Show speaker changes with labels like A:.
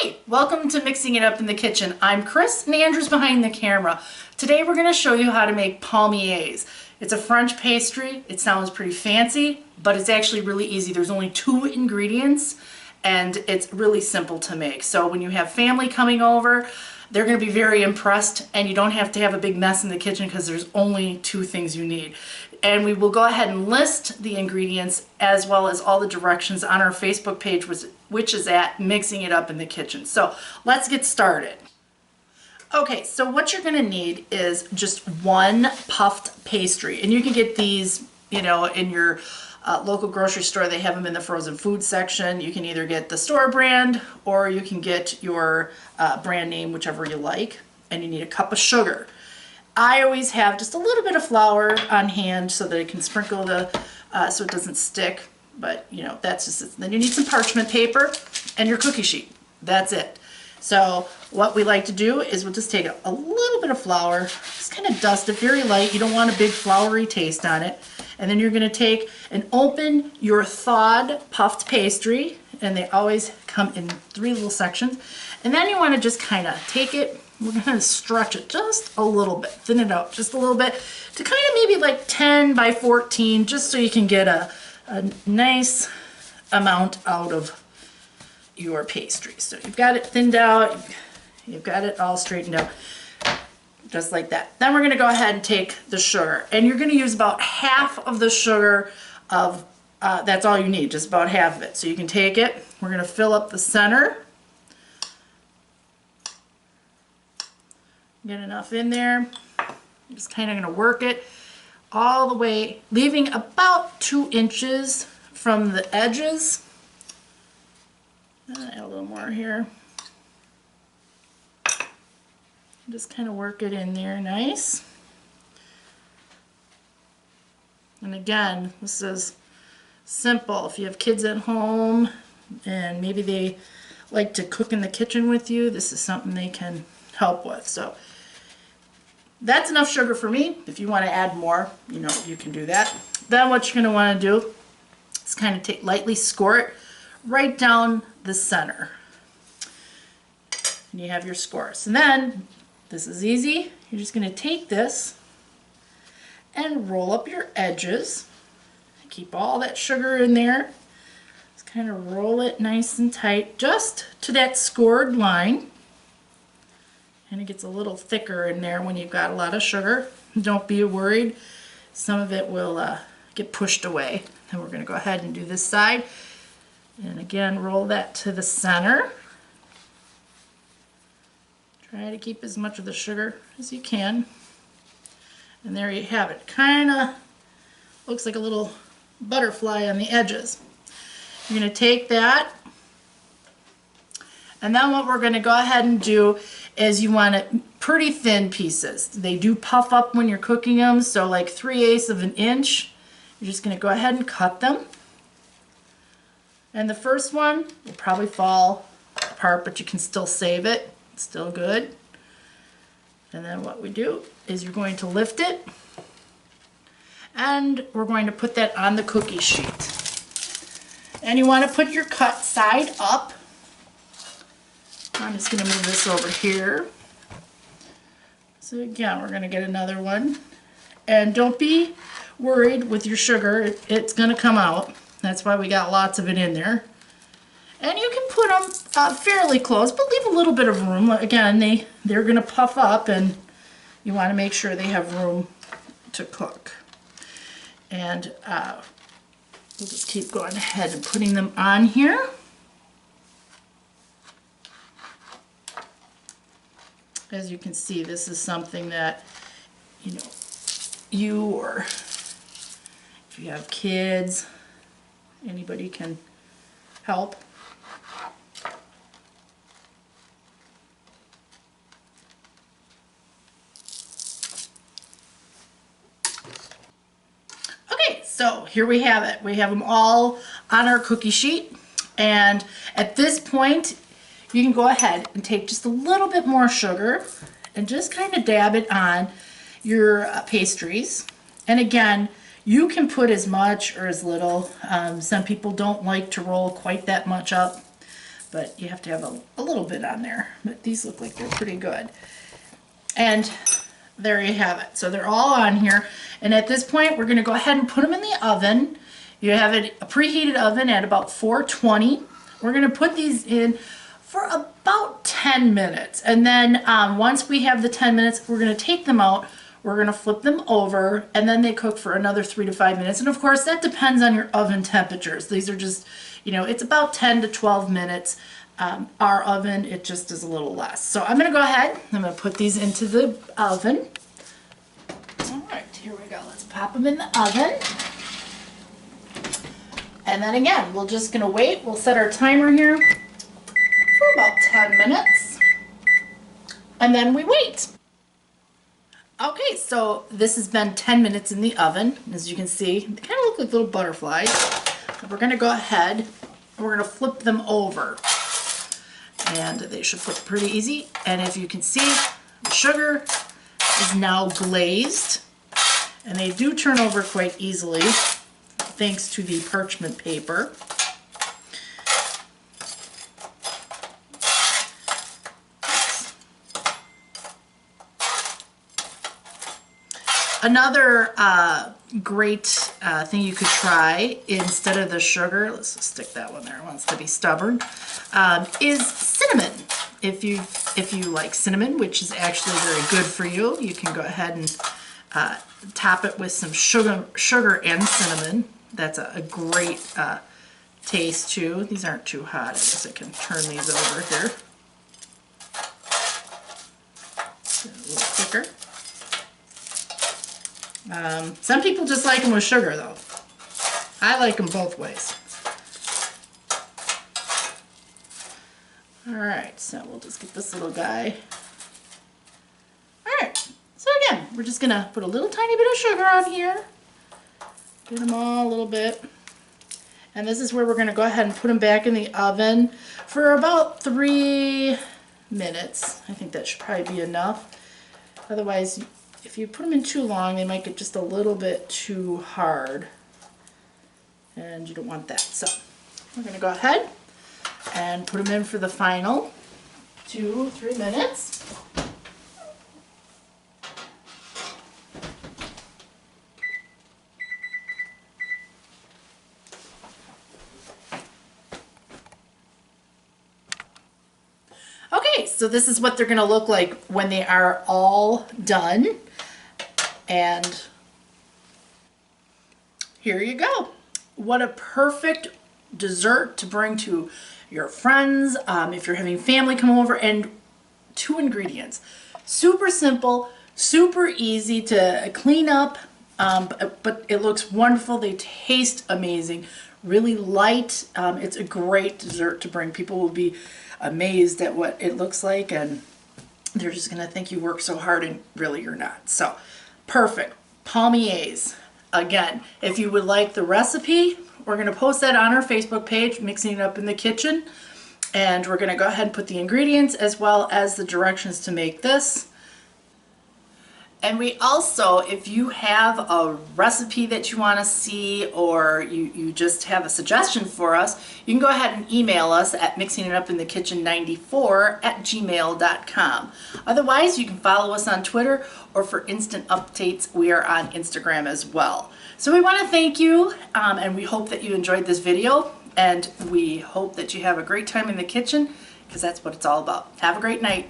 A: Hi, welcome to Mixing It Up in the Kitchen. I'm Chris and Andrew's behind the camera. Today we're going to show you how to make palmiers. It's a French pastry. It sounds pretty fancy, but it's actually really easy. There's only 2 ingredients and it's really simple to make. So when you have family coming over, they're going to be very impressed, and you don't have to have a big mess in the kitchen because there's only 2 things you need. And we will go ahead and list the ingredients as well as all the directions on our Facebook page, which is at Mixing It Up in the Kitchen. So let's get started. Okay, so what you're going to need is just 1 puffed pastry, and you can get these, in your local grocery store. They have them in the frozen food section. You can either get the store brand or you can get your brand name, whichever you like. And you need a cup of sugar. I always have just a little bit of flour on hand so that I can sprinkle so it doesn't stick. But that's just it. Then you need some parchment paper and your cookie sheet. That's it. So what we like to do is we'll just take a little bit of flour, just kind of dust it very light. You don't want a big floury taste on it. And then you're going to take and open your thawed puffed pastry, and they always come in 3 little sections. And then you want to just kind of take it, we're going to stretch it just a little bit, thin it out just a little bit to kind of maybe like 10 by 14, just so you can get a nice amount out of your pastry. So you've got it thinned out, you've got it all straightened out. Just like that. Then we're going to go ahead and take the sugar, and you're going to use about half of the sugar that's all you need, just about half of it. So you can take it, we're going to fill up the center, get enough in there. I'm just kind of going to work it all the way, leaving about 2 inches from the edges. Add a little more here. Just kind of work it in there nice. And again, this is simple. If you have kids at home and maybe they like to cook in the kitchen with you, this is something they can help with. So that's enough sugar for me. If you want to add more, you can do that. Then what you're going to want to do is kind of lightly squirt right down the center. And you have your scores. And then this is easy. You're just going to take this and roll up your edges. Keep all that sugar in there. Just kind of roll it nice and tight just to that scored line. And it gets a little thicker in there when you've got a lot of sugar. Don't be worried. Some of it will get pushed away. Then we're going to go ahead and do this side. And again, roll that to the center. Try to keep as much of the sugar as you can. And there you have it. Kind of looks like a little butterfly on the edges. You're going to take that, and then what we're going to go ahead and do is you want it pretty thin pieces. They do puff up when you're cooking them, so like 3/8 of an inch. You're just going to go ahead and cut them. And the first one will probably fall apart, but you can still save it. It's still good. And then what we do is you're going to lift it, and we're going to put that on the cookie sheet. And you want to put your cut side up. I'm just going to move this over here. So again, we're going to get another one. And don't be worried with your sugar. It's going to come out. That's why we got lots of it in there. And you can put them fairly close, but leave a little bit of room. Again, they're going to puff up, and you want to make sure they have room to cook. And we'll just keep going ahead and putting them on here. As you can see, this is something that, you or if you have kids, anybody can help. Okay, so here we have it. We have them all on our cookie sheet, and at this point you can go ahead and take just a little bit more sugar and just kind of dab it on your pastries. And again, you can put as much or as little. Some people don't like to roll quite that much up, but you have to have a little bit on there. But these look like they're pretty good. And there you have it. So they're all on here. And at this point, we're going to go ahead and put them in the oven. You have a preheated oven at about 420. We're going to put these in for about 10 minutes. And then once we have the 10 minutes, we're going to take them out. We're going to flip them over, and then they cook for another 3 to 5 minutes. And of course, that depends on your oven temperatures. These are just, you know, it's about 10 to 12 minutes. Our oven, it just is a little less. So I'm going to go ahead. I'm going to put these into the oven. All right, here we go. Let's pop them in the oven. And then again, we're just going to wait. We'll set our timer here for about 10 minutes. And then we wait. Okay, so this has been 10 minutes in the oven. As you can see, they kind of look like little butterflies. So we're going to go ahead and we're going to flip them over. And they should flip pretty easy. And if you can see, the sugar is now glazed. And they do turn over quite easily thanks to the parchment paper. Another great thing you could try instead of the sugar, let's stick that one there, it wants to be stubborn, is cinnamon. If you like cinnamon, which is actually very good for you, you can go ahead and top it with some sugar and cinnamon. That's a great taste too. These aren't too hot. I guess I can turn these over here. A little thicker. Some people just like them with sugar though. I like them both ways. Alright, so we'll just get this little guy. Alright, so again, we're just going to put a little tiny bit of sugar on here. Get them all a little bit. And this is where we're going to go ahead and put them back in the oven for about 3 minutes. I think that should probably be enough. Otherwise, if you put them in too long, they might get just a little bit too hard. And you don't want that. So we're going to go ahead and put them in for the final 2-3 minutes. Okay, so this is what they're going to look like when they are all done. And here you go. What a perfect dessert to bring to your friends, if you're having family come over. And 2 ingredients. Super simple, super easy to clean up, but it looks wonderful. They taste amazing, really light. It's a great dessert to bring. People will be amazed at what it looks like, and they're just gonna think you work so hard, and really you're not. So perfect. Palmiers. Again, if you would like the recipe, we're going to post that on our Facebook page, Mixing It Up in the Kitchen. And we're going to go ahead and put the ingredients as well as the directions to make this. And we also, if you have a recipe that you want to see, or you just have a suggestion for us, you can go ahead and email us at mixingitupinthekitchen94@gmail.com. Otherwise, you can follow us on Twitter, or for instant updates, we are on Instagram as well. So we want to thank you, and we hope that you enjoyed this video, and we hope that you have a great time in the kitchen, because that's what it's all about. Have a great night.